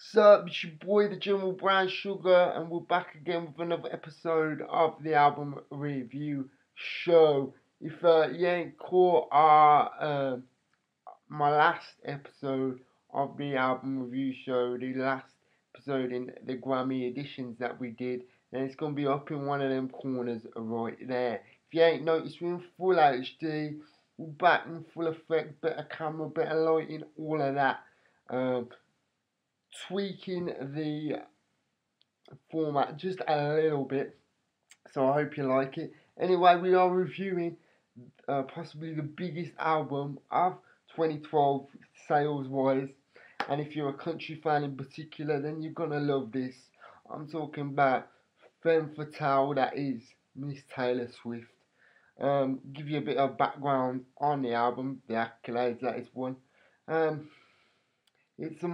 So it's your boy the General Brown Sugar, and we're back again with another episode of the album review show. If you ain't caught my last episode of the album review show, the last episode in the Grammy editions that we did, then it's gonna be up in one of them corners right there. If you ain't noticed, we're in full HD, we're back in full effect, better camera, better lighting, all of that. Tweaking the format just a little bit, so I hope you like it. Anyway, we are reviewing possibly the biggest album of 2012 sales wise, and if you're a country fan in particular, then you're gonna love this. I'm talking about Femme Fatale, that is Miss Taylor Swift. Give you a bit of background on the album, the accolades that it's won. Um, it's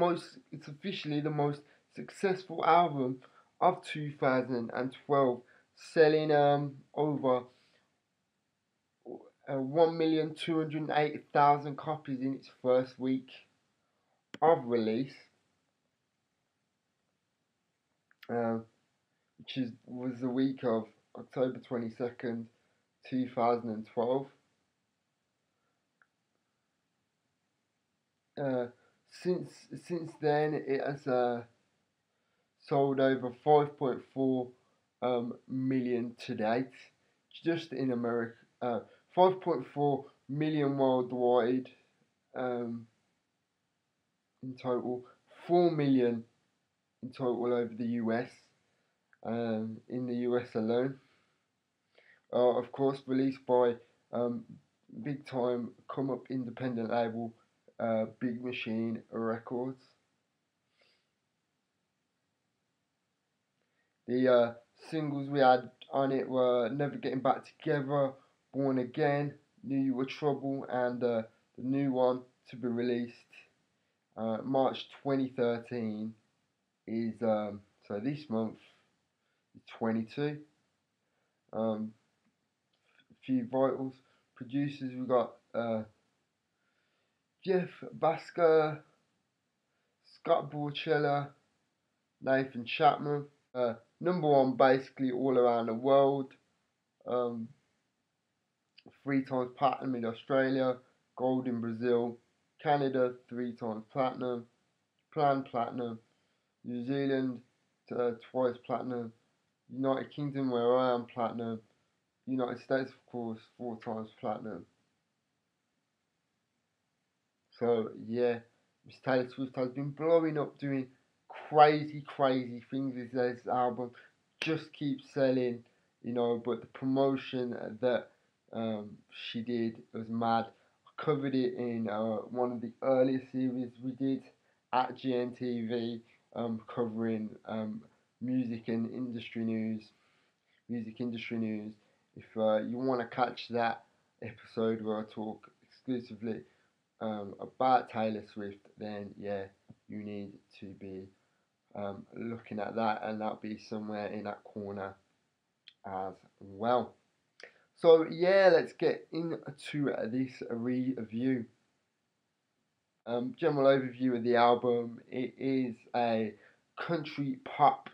officially the most successful album of 2012, selling over 1,280,000 copies in its first week of release, uh, was the week of October 22nd, 2012. Uh, since then, it has sold over 5.4 million to date, just in America. 5.4 million worldwide in total. 4 million in total over the US. In the US alone. Of course, released by big time come up independent label Big Machine Records. The singles we had on it were Never Getting Back Together, Born Again, Knew You Were Trouble, and the new one to be released March 2013 is so this month 22. A few vitals. Producers, we got Jeff Basker, Scott Borchella, Nathan Chapman. Number one basically all around the world. 3 times platinum in Australia, gold in Brazil, Canada 3 times platinum, platinum, New Zealand twice platinum, United Kingdom where I am platinum, United States of course 4 times platinum. So yeah, Miss Taylor Swift has been blowing up, doing crazy things with this album. Just keeps selling, but the promotion that she did was mad. I covered it in one of the earlier series we did at GNTV, covering music and industry news. If you want to catch that episode where I talk exclusively about Taylor Swift, then yeah, you need to be looking at that, and that'll be somewhere in that corner as well. So yeah, let's get into this review. General overview of the album. It is a country pop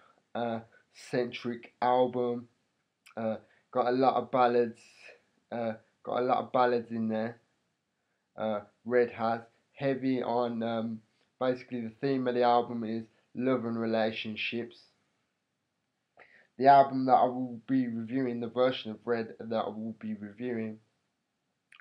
centric album. Got a lot of ballads. In there. Red has heavy on basically the theme of the album is love and relationships. The album that I will be reviewing, the version of Red that I will be reviewing,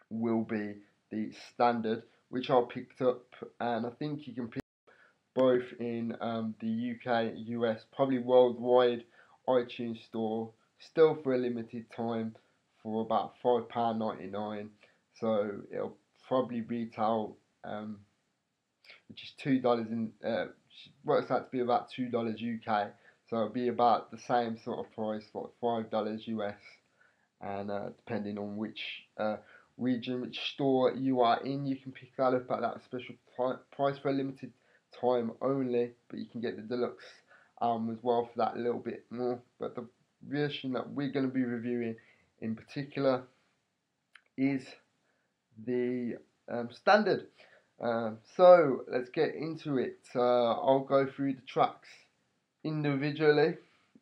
will be the standard, which I picked up, and I think you can pick up both in the UK, US, probably worldwide iTunes store, still for a limited time for about £5.99. So it'll probably retail, which is $2 in, works out to be about $2 UK. So it'll be about the same sort of price, like $5 US, and depending on which region, which store you are in, you can pick that up at that special price for a limited time only. But you can get the deluxe as well for that a little bit more. But the version that we're going to be reviewing in particular is the standard. So let's get into it. I'll go through the tracks individually,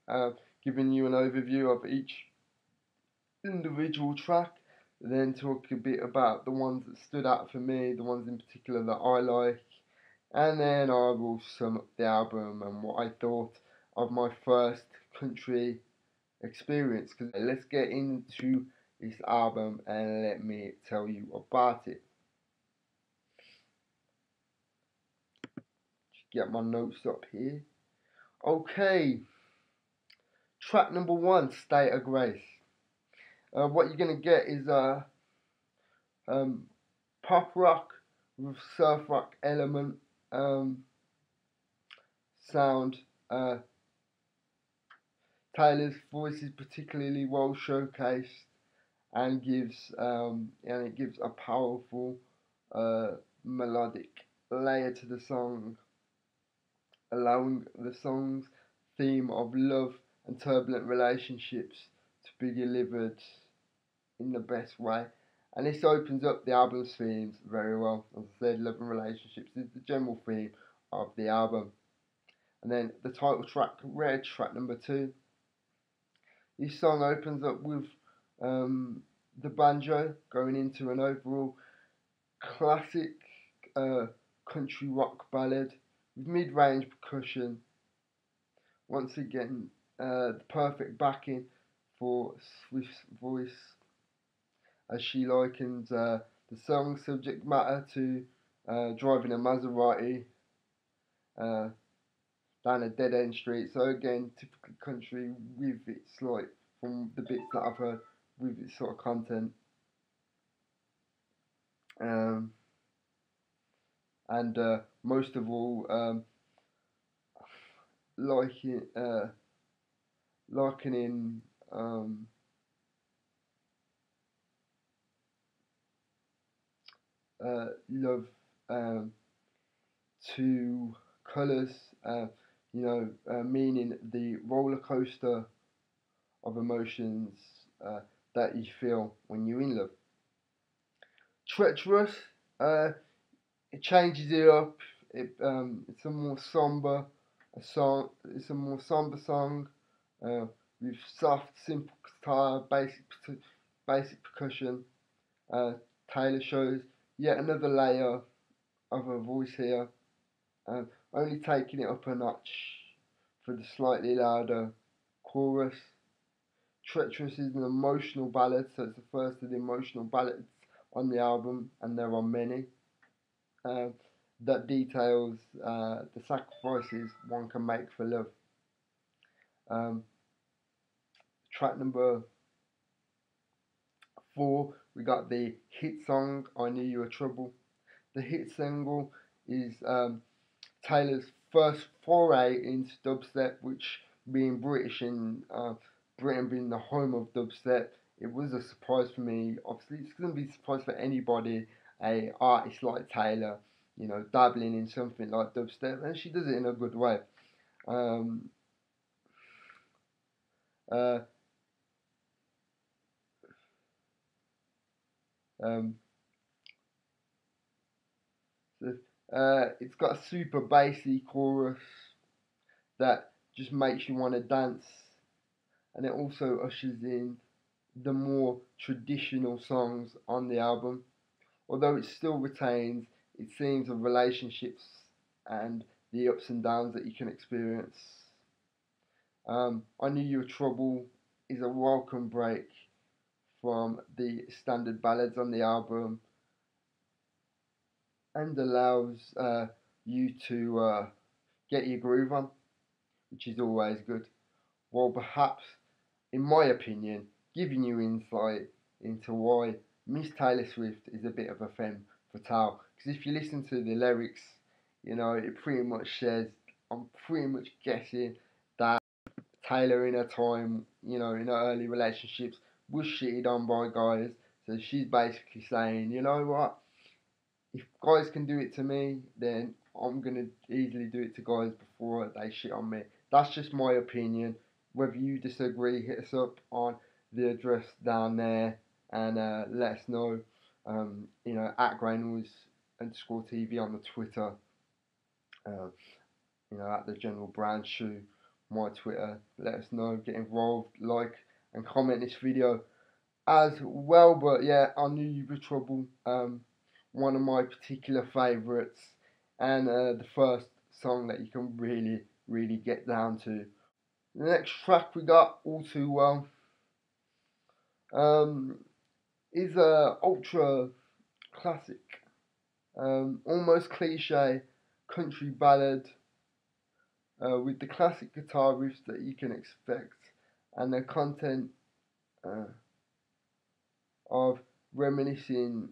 uh, giving you an overview of each individual track, then talk a bit about the ones that stood out for me, the ones in particular that I like, and then I will sum up the album and what I thought of my first country experience. Because let's get into this album and let me tell you about it. Just get my notes up here. Okay, track number one, State of Grace. What you're gonna get is um, pop rock with surf rock element sound. Taylor's voice is particularly well showcased and it gives a powerful melodic layer to the song, allowing the song's theme of love and turbulent relationships to be delivered in the best way. And this opens up the album's themes very well. As I said, love and relationships is the general theme of the album. And then the title track, Red, track number two. This song opens up with the banjo going into an overall classic country rock ballad with mid-range percussion. Once again, the perfect backing for Swift's voice, as she likens the song's subject matter to driving a Maserati down a dead end street. So again, typically country with its like from the bits that I've heard with its sort of content. Um, and most of all, liking likening love to colours, meaning the roller coaster of emotions that you feel when you're in love. Treacherous, it changes it up. It's a more somber song. It's a more somber song with soft, simple guitar, basic percussion. Taylor shows yet another layer of her voice here, only taking it up a notch for the slightly louder chorus. Treacherous is an emotional ballad, so it's the first of the emotional ballads on the album, and there are many. That details the sacrifices one can make for love. Track number 4, we got the hit song "I Knew You Were Trouble." The hit single is Taylor's first foray into dubstep, which being British and Britain being the home of dubstep, it was a surprise for me. Obviously, it's going to be a surprise for anybody, a artist like Taylor, dabbling in something like dubstep, and she does it in a good way. Um, uh, um, so, it's got a super bassy chorus that just makes you want to dance, and it also ushers in the more traditional songs on the album, although it still retains its themes of relationships and the ups and downs that you can experience. I Knew You Were Trouble is a welcome break from the standard ballads on the album and allows you to get your groove on, which is always good. While perhaps, in my opinion, giving you insight into why Miss Taylor Swift is a bit of a femme fatale. Because if you listen to the lyrics, it pretty much says, I'm pretty much guessing that Taylor in her time, in her early relationships, was shitted on by guys. So she's basically saying, you know what? If guys can do it to me, then I'm gonna easily do it to guys before they shit on me. That's just my opinion. Whether you disagree, hit us up on the address down there and let us know. At GreyNoize GreyNoize_TV on the Twitter. At the General Brand Shoe, my Twitter. Let us know, get involved, like and comment this video as well. But yeah, I Knew You Were Trouble, one of my particular favourites, and the first song that you can really get down to. The next track we got, All Too Well, is a ultra classic, almost cliche country ballad, with the classic guitar riffs that you can expect, and the content of reminiscing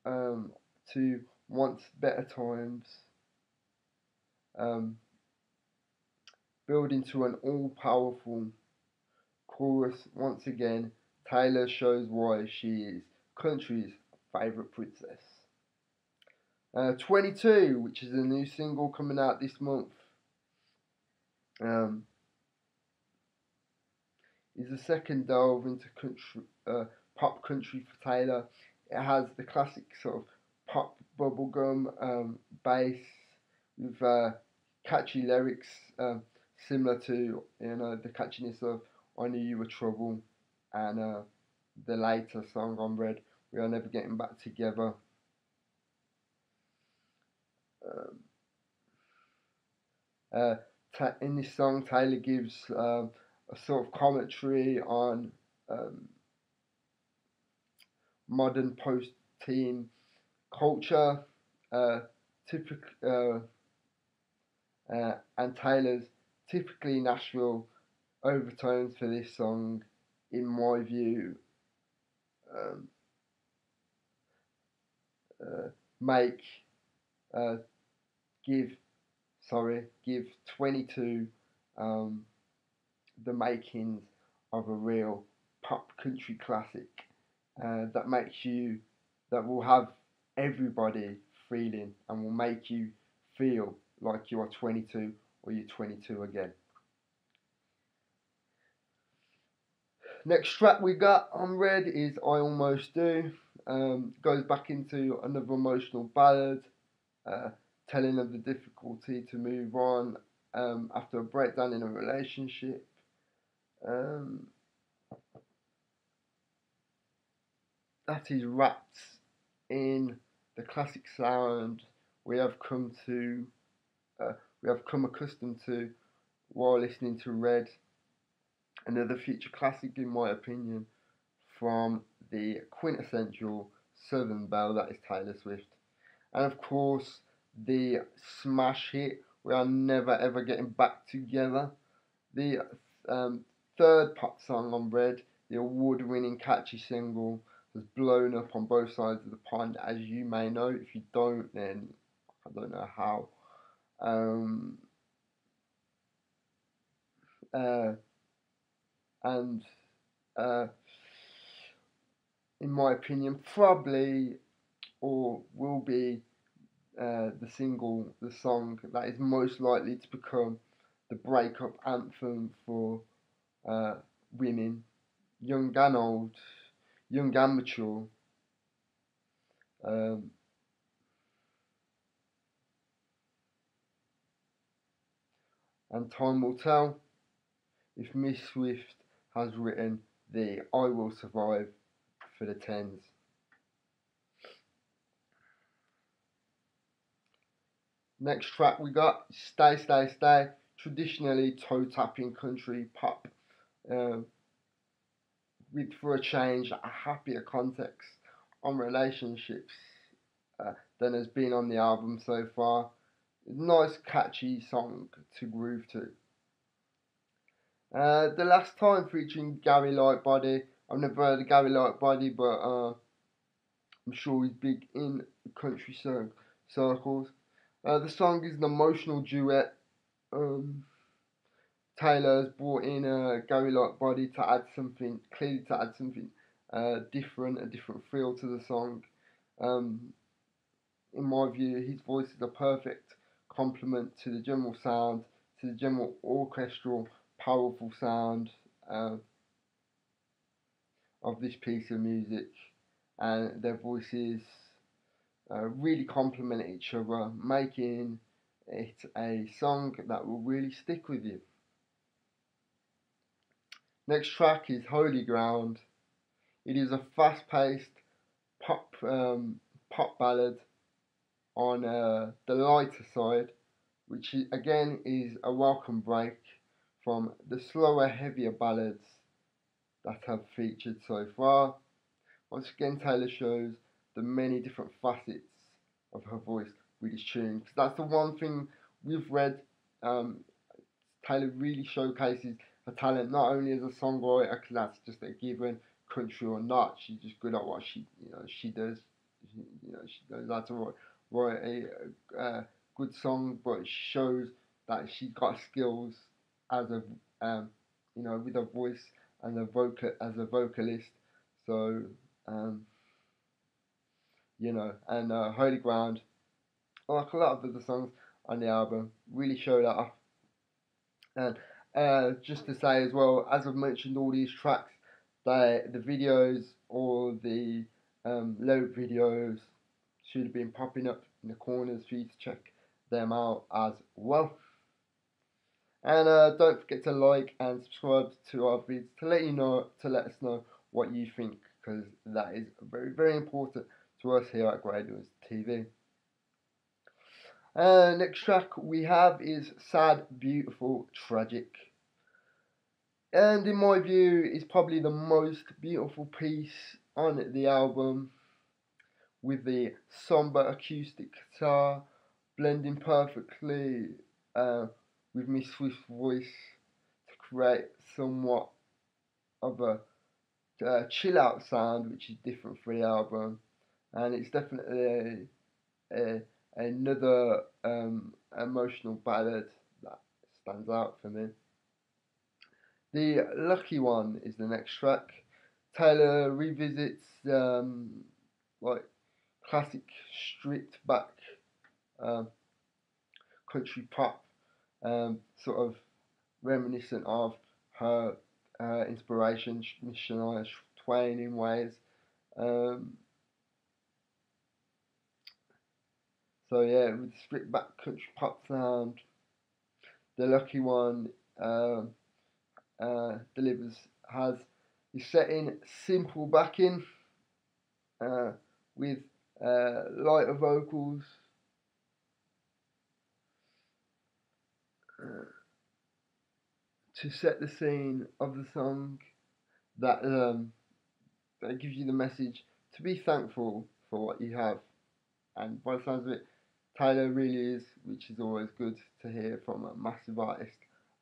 to once better times, building to an all-powerful chorus. Once again, Taylor shows why she is country's favourite princess. 22, which is a new single coming out this month, is a second delve into country, pop country for Taylor. It has the classic sort of pop bubblegum bass with catchy lyrics, similar to the catchiness of I Knew You Were Trouble and the later song on Red, We Are Never Getting Back Together. In this song, Taylor gives a sort of commentary on modern post-teen culture, and Taylor's typically Nashville overtones for this song, in my view, give 22 the makings of a real pop country classic, that will have everybody feeling and will make you feel like you are 22 or you're 22 again. Next track we got on Red is I Almost Do. Goes back into another emotional ballad, telling of the difficulty to move on after a breakdown in a relationship. That is wrapped in the classic sound we have come accustomed to while listening to Red, another future classic in my opinion, from the quintessential Southern Belle that is Taylor Swift, and of course the smash hit We Are Never Ever Getting Back Together, the third pop song on Red, the award-winning catchy single, has blown up on both sides of the pond, as you may know. If you don't, then I don't know how. And in my opinion, probably or will be the song that is most likely to become the breakup anthem for women, young and old, young and mature. And time will tell if Miss Swift has written the I Will Survive for the tens. Next track we got Stay Stay Stay, traditionally toe-tapping country pop, with, for a change, a happier context on relationships than has been on the album so far. Nice catchy song to groove to. The Last Time featuring Gary Lightbody. I've never heard of Gary Lightbody, but I'm sure he's big in country circles. The song is an emotional duet. Taylor has brought in Gary Lightbody to add something different, a different feel to the song. In my view, his voice is a perfect complement to the general sound, to the general orchestral, powerful sound of this piece of music, and their voices really complement each other, making it a song that will really stick with you. Next track is Holy Ground. It is a fast-paced pop ballad on the lighter side, which again is a welcome break from the slower, heavier ballads that have featured so far. Once again, Taylor shows the many different facets of her voice with this tune. Because that's the one thing we've read. Taylor really showcases her talent not only as a songwriter, because that's just a given, country or not. She's just good at what she does. She knows how to write a good song, but she shows that she's got skills as a with her voice and as a vocalist. So um, and Holy Ground, like a lot of other songs on the album, really show that off. And just to say as well, as I've mentioned, all these tracks, the videos or the lyric videos should have been popping up in the corners for you to check them out as well. And don't forget to like and subscribe to our vids to let us know what you think, because that is very, very important to us here at GreyNoize TV. Next track we have is Sad, Beautiful, Tragic. And in my view, is probably the most beautiful piece on the album, with the somber acoustic guitar blending perfectly with Miss Swift's voice to create somewhat of a chill out sound, which is different for the album, and it's definitely another emotional ballad that stands out for me. The Lucky One is the next track. Taylor revisits like classic stripped back um, country pop, sort of reminiscent of her inspiration, Miss Shania Twain in ways. Um, so yeah, with the stripped back country pop sound, the Lucky One delivers has is set in simple backing with lighter vocals. To set the scene of the song, that that gives you the message to be thankful for what you have. And by the sounds of it, Taylor really is, which is always good to hear from a massive artist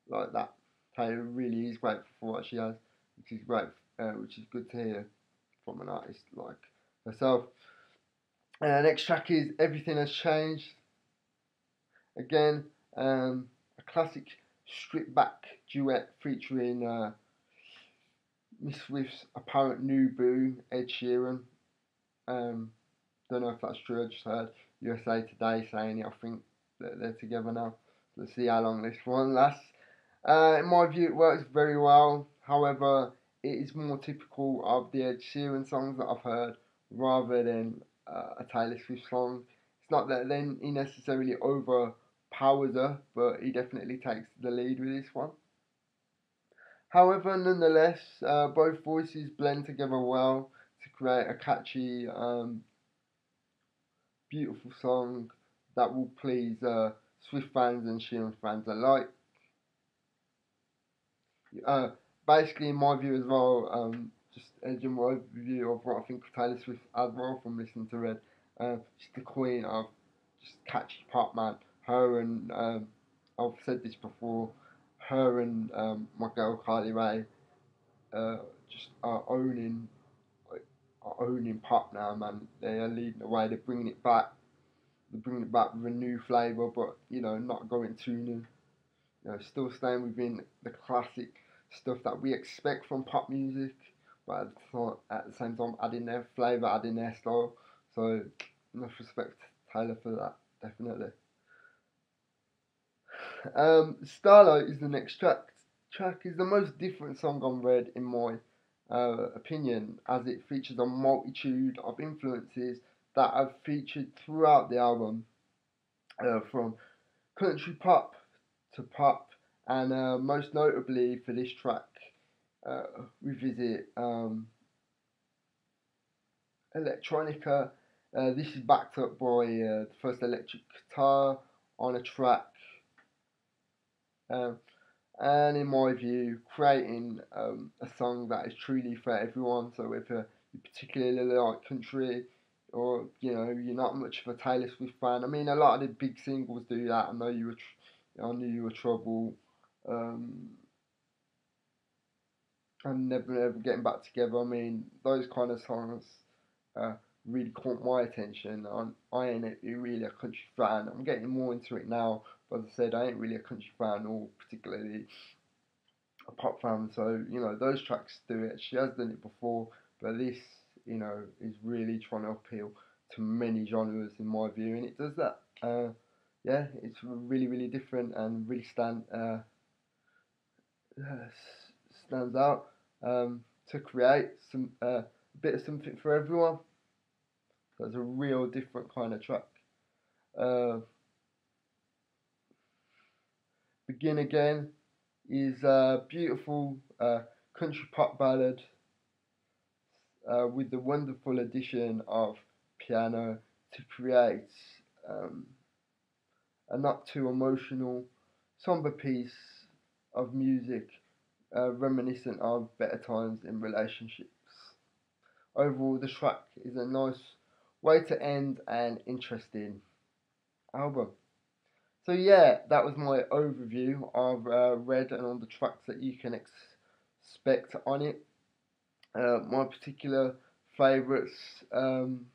like that. Taylor really is grateful for what she has, which is good to hear from an artist like herself. Next track is Everything Has Changed. Again, a classic stripped back duet featuring Miss Swift's apparent new boo, Ed Sheeran. Don't know if that's true. I just heard USA Today saying it. I think that they're together now. Let's see how long this one lasts. In my view, it works very well. However, it is more typical of the Ed Sheeran songs that I've heard rather than a Taylor Swift song. It's not that then he necessarily overpowers her, but he definitely takes the lead with this one. However, nonetheless, both voices blend together well to create a catchy, beautiful song that will please Swift fans and Sheeran fans alike. Uh, Basically, in my view as well, just a general overview of what I think of Taylor Swift as well from listening to Red. She's the queen of just catchy pop, man. Her and I've said this before. Her and my girl Carly Rae just are owning pop now, man. They are leading the way. They're bringing it back. They're bringing it back with a new flavour, but not going too new. Still staying within the classic stuff that we expect from pop music, but at the same time adding their flavour, adding their style. So enough respect to Taylor for that, definitely. Starlight is the next track. Track is the most different song on Red in my opinion, as it features a multitude of influences that have featured throughout the album, from country pop to pop, and most notably for this track, uh, we visit electronica. This is backed up by the first electric guitar on a track, um, and in my view, creating a song that is truly for everyone. So whether you particularly like country, or you're not much of a Taylor Swift fan. I mean, a lot of the big singles do that. I knew you were trouble. Um, and never getting back together. I mean, those kind of songs uh, really caught my attention. I ain't really a country fan. I'm getting more into it now, but as I said, I ain't really a country fan or particularly a pop fan. So those tracks do it. She has done it before, but this is really trying to appeal to many genres in my view, and it does that. Yeah, it's really different and really stands out, to create a bit of something for everyone. So it's a real different kind of track. Uh, Begin Again is a beautiful country pop ballad with the wonderful addition of piano to create um, a not too emotional, somber piece of music reminiscent of better times in relationships. Overall, the track is a nice way to end an interesting album. So yeah, that was my overview of Red and all the tracks that you can expect on it. My particular favourites on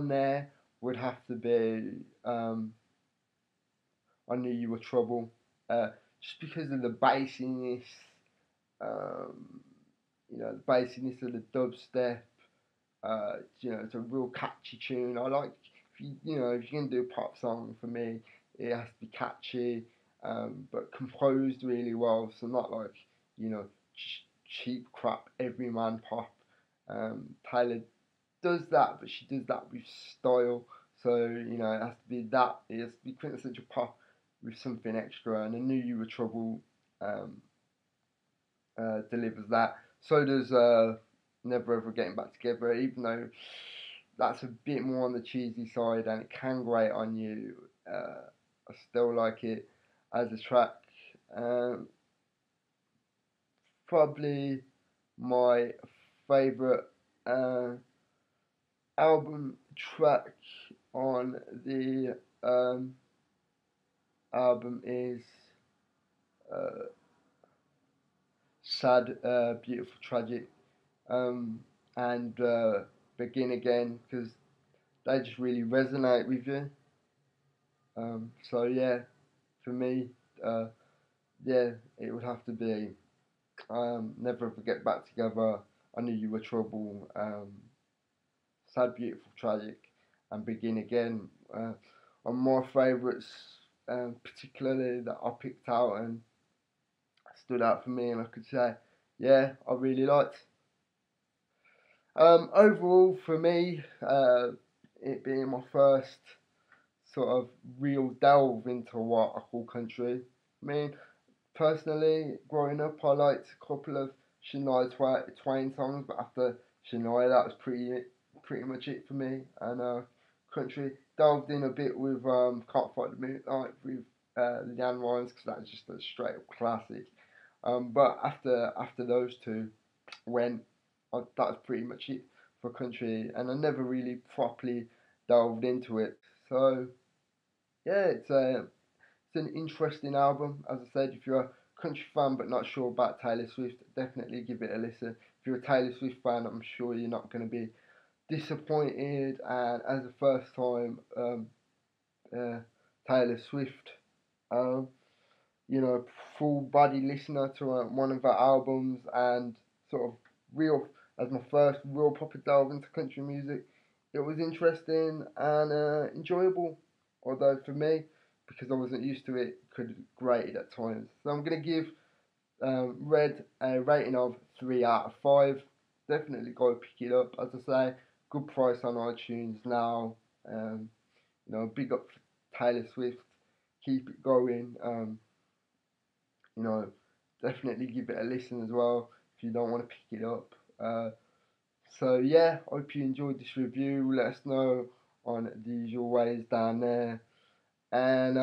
there would have to be I Knew You Were Trouble, just because of the bassiness, um, the bassiness of the dubstep. It's a real catchy tune. I like if you're gonna do a pop song, for me, it has to be catchy, but composed really well. So not like cheap crap everyman pop. Taylor does that, but she does that with style. So it has to be that. It has to be quintessential pop with something extra. And I Knew You Were Trouble um, delivers that. So does Never Ever Getting Back Together, even though that's a bit more on the cheesy side and it can grate on you. I still like it as a track. Um, Probably my favourite uh, album track on the album is uh, Sad, Beautiful, Tragic, and Begin Again, because they just really resonate with you. So yeah, for me, uh, yeah, it would have to be Never Ever Get Back Together, I Knew You Were Trouble, Sad, Beautiful, Tragic, and Begin Again. Are my favourites, particularly that I picked out and stood out for me, and I could say, yeah, I really liked. Overall, for me, it being my first sort of real delve into what I call country. I mean, personally, growing up, I liked a couple of Shania Twain songs, but after Shania, that was pretty much it for me. And country delved in a bit with Can't Fight the Moonlight with Leanne Rimes, because that's just a straight up classic. But after those two went, that was pretty much it for country, and I never really properly delved into it. So yeah, it's an interesting album. As I said, if you're a country fan but not sure about Taylor Swift, definitely give it a listen. If you're a Taylor Swift fan, I'm sure you're not going to be disappointed. And as a first time uh, Taylor Swift, um, full body listener to one of her albums, and sort of real as my first real proper delve into country music. It was interesting and enjoyable, although for me, because I wasn't used to it, could grate it at times. So I'm gonna give Red a rating of 3 out of 5. Definitely go pick it up, as I say. good price on iTunes now. You know, big up Taylor Swift. Keep it going. You know, definitely give it a listen as well if you don't want to pick it up. So yeah, hope you enjoyed this review. Let us know on the usual ways down there. And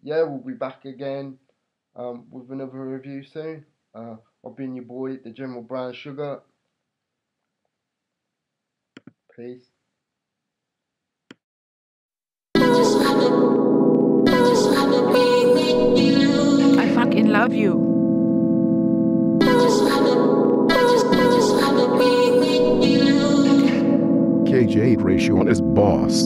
yeah, we'll be back again with another review soon. I've been your boy, the General Brown Sugar. Peace. I fucking love you. KJ ratio on his boss.